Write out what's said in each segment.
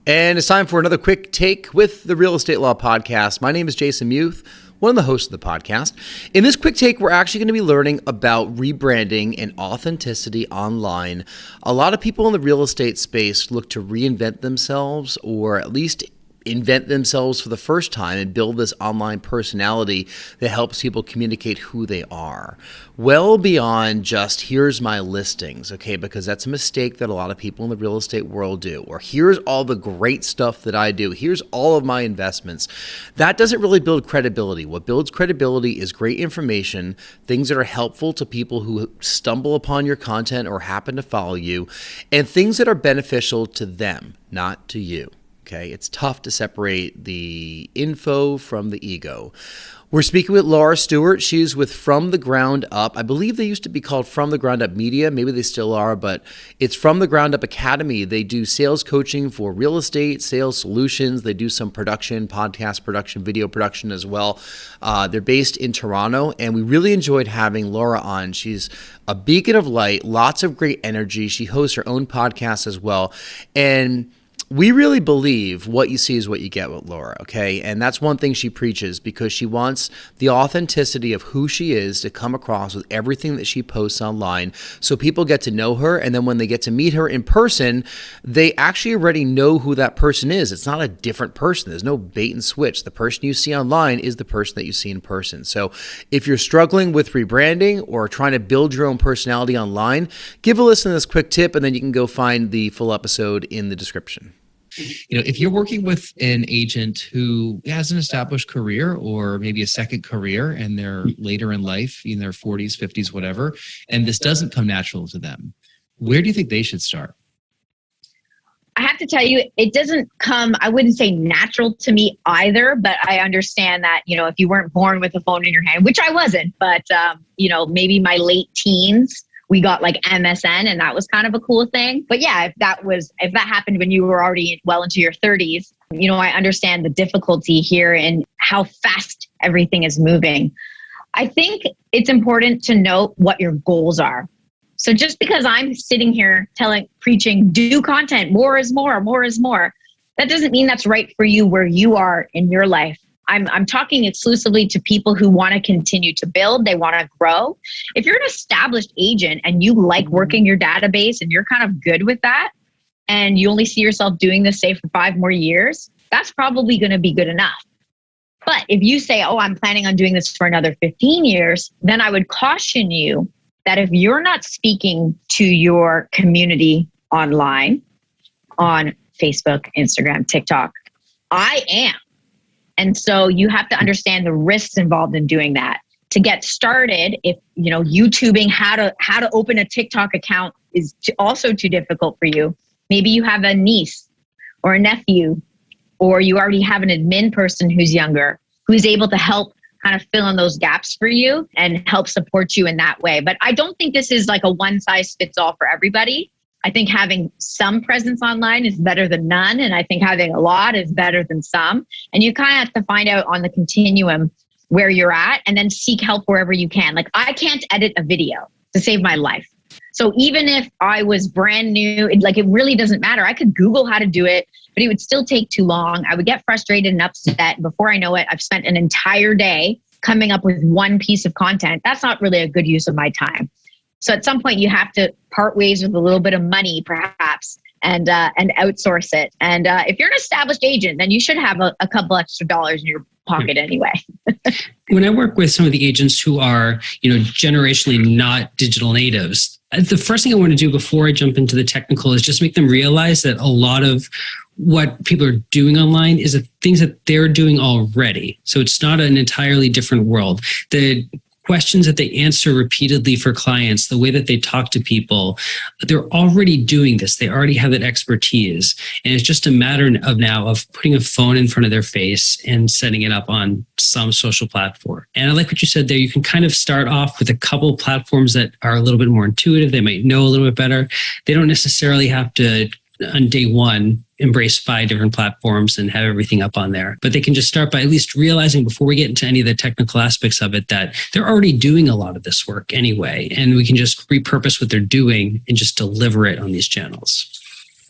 And it's time for another quick take with the Real Estate Law Podcast. My name is Jason Muth, one of the hosts of the podcast. In this quick take, we're actually going to be learning about rebranding and authenticity online. A lot of people in the real estate space look to reinvent themselves, or at least invent themselves for the first time and build this online personality that helps people communicate who they are. Well beyond just here's my listings, okay, because that's a mistake that a lot of people in the real estate world do. Or here's all the great stuff that I do. Here's all of my investments. That doesn't really build credibility. What builds credibility is great information, things that are helpful to people who stumble upon your content or happen to follow you, and things that are beneficial to them, not to you. Okay, it's tough to separate the info from the ego. We're speaking with Laura Stewart. She's with From the Ground Up. I believe they used to be called From the Ground Up Media. Maybe they still are, but it's From the Ground Up Academy. They do sales coaching for real estate, sales solutions. They do some production, podcast production, video production as well. They're based in Toronto, and we really enjoyed having Laura on. She's a beacon of light, lots of great energy. She hosts her own podcast as well. And we really believe what you see is what you get with Laura, okay? And that's one thing she preaches, because she wants the authenticity of who she is to come across with everything that she posts online, so people get to know her, and then when they get to meet her in person, they actually already know who that person is. It's not a different person. There's no bait and switch. The person you see online is the person that you see in person. So if you're struggling with rebranding or trying to build your own personality online, give a listen to this quick tip, and then you can go find the full episode in the description. If you're working with an agent who has an established career or maybe a second career and they're later in life, in their 40s, 50s, whatever, and this doesn't come natural to them, where do you think they should start? I have to tell you, it doesn't come, I wouldn't say natural to me either, but I understand that, if you weren't born with a phone in your hand, which I wasn't, but, maybe my late teens, we got like MSN, and that was kind of a cool thing. But yeah, if that happened when you were already well into your 30s, I understand the difficulty here and how fast everything is moving. I think it's important to note what your goals are. So just because I'm sitting here preaching, do content, more is more, more is more, that doesn't mean that's right for you where you are in your life. I'm talking exclusively to people who want to continue to build, they want to grow. If you're an established agent and you like working your database and you're kind of good with that, and you only see yourself doing this, say, for 5 more years, that's probably going to be good enough. But if you say, I'm planning on doing this for another 15 years, then I would caution you that if you're not speaking to your community online, on Facebook, Instagram, TikTok, I am. And so you have to understand the risks involved in doing that. To get started, if YouTubing how to open a TikTok account is also too difficult for you, maybe you have a niece or a nephew, or you already have an admin person who's younger, who's able to help kind of fill in those gaps for you and help support you in that way. But I don't think this is like a one size fits all for everybody. I think having some presence online is better than none. And I think having a lot is better than some. And you kind of have to find out on the continuum where you're at and then seek help wherever you can. Like, I can't edit a video to save my life. So even if I was brand new, it really doesn't matter. I could Google how to do it, but it would still take too long. I would get frustrated and upset. Before I know it, I've spent an entire day coming up with one piece of content. That's not really a good use of my time. So at some point you have to part ways with a little bit of money, perhaps, and outsource it. And if you're an established agent, then you should have a couple extra dollars in your pocket anyway. When I work with some of the agents who are, generationally not digital natives, the first thing I want to do before I jump into the technical is just make them realize that a lot of what people are doing online is the things that they're doing already. So it's not an entirely different world. The questions that they answer repeatedly for clients, the way that they talk to people, they're already doing this. They already have that expertise. And it's just a matter of putting a phone in front of their face and setting it up on some social platform. And I like what you said there. You can kind of start off with a couple platforms that are a little bit more intuitive. They might know a little bit better. They don't necessarily have to, on day one, embrace 5 different platforms and have everything up on there. But they can just start by at least realizing, before we get into any of the technical aspects of it, that they're already doing a lot of this work anyway. And we can just repurpose what they're doing and just deliver it on these channels.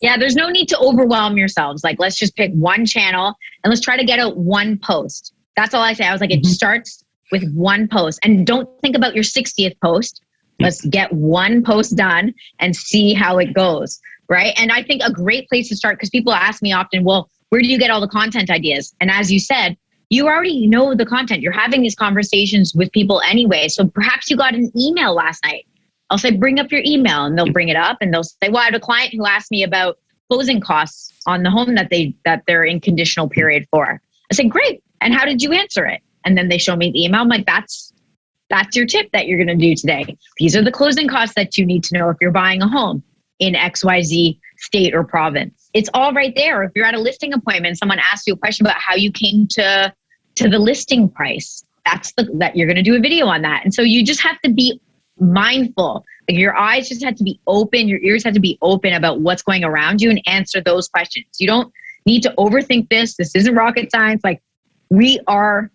Yeah, there's no need to overwhelm yourselves. Like, let's just pick one channel and let's try to get out one post. That's all I say. I was like, it starts with one post, and don't think about your 60th post. Let's get one post done and see how it goes, right? And I think a great place to start, because people ask me often, well, where do you get all the content ideas? And as you said, you already know the content. You're having these conversations with people anyway. So perhaps you got an email last night. I'll say, bring up your email, and they'll bring it up and they'll say, well, I had a client who asked me about closing costs on the home that they're in conditional period for. I said, great. And how did you answer it? And then they show me the email. I'm like, that's your tip that you're going to do today. These are the closing costs that you need to know if you're buying a home in XYZ state or province. It's all right there. If you're at a listing appointment, someone asks you a question about how you came to the listing price, that you're going to do a video on that. And so you just have to be mindful. Like, your eyes just have to be open. Your ears have to be open about what's going around you and answer those questions. You don't need to overthink this. This isn't rocket science. Like, we are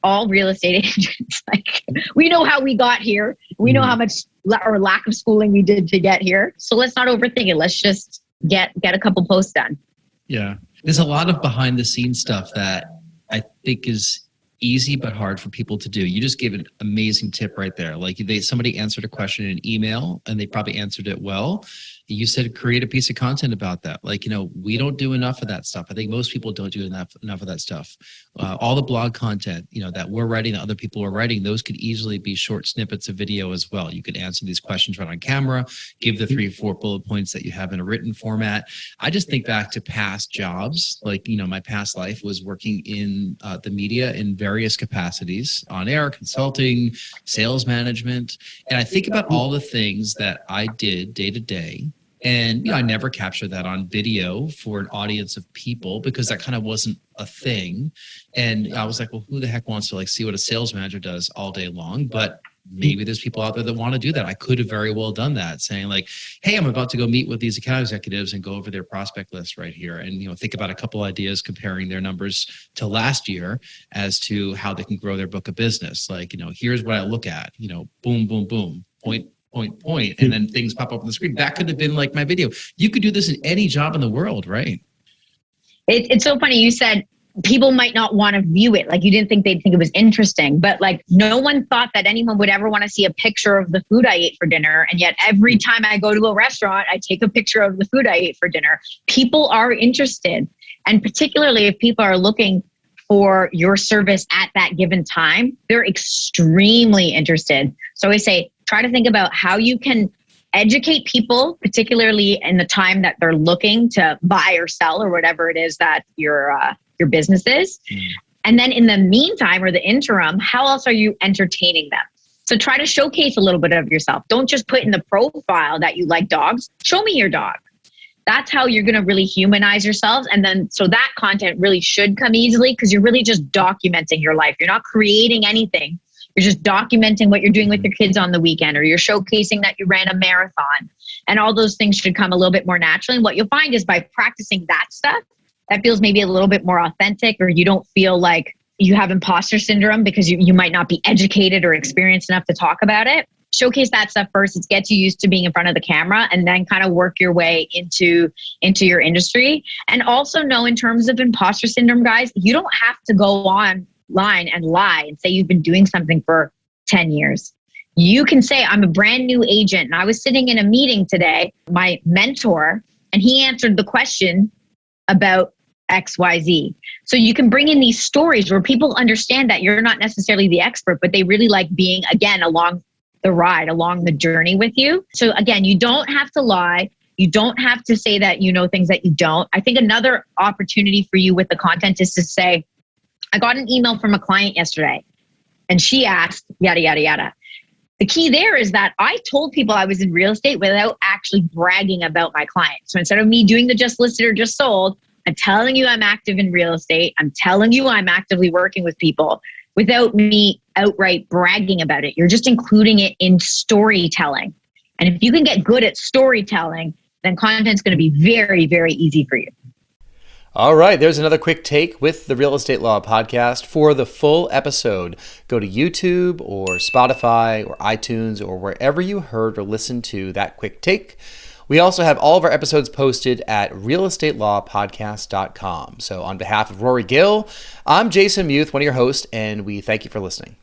all real estate agents. Like, we know how we got here. We know how much or lack of schooling we did to get here. So let's not overthink it. Let's just get a couple posts done. Yeah. There's a lot of behind the scenes stuff that I think is easy but hard for people to do. You just gave an amazing tip right there. Like, somebody answered a question in an email and they probably answered it well. You said create a piece of content about that. Like, we don't do enough of that stuff. I think most people don't do enough of that stuff. All the blog content, that we're writing, that other people are writing, those could easily be short snippets of video as well. You could answer these questions right on camera, give the 3 or 4 bullet points that you have in a written format. I just think back to past jobs. Like, my past life was working in the media in various capacities, on air, consulting, sales management. And I think about all the things that I did day to day. And I never captured that on video for an audience of people because that kind of wasn't a thing. And I was like, well, who the heck wants to see what a sales manager does all day long? But maybe there's people out there that want to do that. I could have very well done that, saying like, hey, I'm about to go meet with these account executives and go over their prospect list right here. And, think about a couple ideas comparing their numbers to last year as to how they can grow their book of business. Like, here's what I look at, boom, boom, boom, point, and then things pop up on the screen. That could have been like my video. You could do this in any job in the world, right? It's so funny. You said people might not want to view it. Like, you didn't think they'd think it was interesting, but like, no one thought that anyone would ever want to see a picture of the food I ate for dinner. And yet every time I go to a restaurant, I take a picture of the food I ate for dinner. People are interested. And particularly if people are looking for your service at that given time, they're extremely interested. So I say, try to think about how you can educate people, particularly in the time that they're looking to buy or sell or whatever it is that your business is. And then in the meantime or the interim, how else are you entertaining them? So try to showcase a little bit of yourself. Don't just put in the profile that you like dogs. Show me your dog. That's how you're going to really humanize yourselves. And then, so that content really should come easily because you're really just documenting your life. You're not creating anything. You're just documenting what you're doing with your kids on the weekend, or you're showcasing that you ran a marathon, and all those things should come a little bit more naturally. And what you'll find is by practicing that stuff, that feels maybe a little bit more authentic, or you don't feel like you have imposter syndrome because you might not be educated or experienced enough to talk about it. Showcase that stuff first. It gets you used to being in front of the camera, and then kind of work your way into your industry. And also know, in terms of imposter syndrome, guys, you don't have to go online and lie and say you've been doing something for 10 years. You can say, I'm a brand new agent. And I was sitting in a meeting today, my mentor, and he answered the question about XYZ. So you can bring in these stories where people understand that you're not necessarily the expert, but they really like being, again, along the ride, along the journey with you. So again, you don't have to lie. You don't have to say that you know things that you don't. I think another opportunity for you with the content is to say, I got an email from a client yesterday and she asked, yada, yada, yada. The key there is that I told people I was in real estate without actually bragging about my client. So instead of me doing the just listed or just sold, I'm telling you I'm active in real estate. I'm telling you I'm actively working with people without me outright bragging about it. You're just including it in storytelling. And if you can get good at storytelling, then content's going to be very, very easy for you. All right, there's another quick take with the Real Estate Law Podcast. For the full episode, go to YouTube or Spotify or iTunes or wherever you heard or listened to that quick take. We also have all of our episodes posted at realestatelawpodcast.com. So on behalf of Rory Gill, I'm Jason Muth, one of your hosts, and we thank you for listening.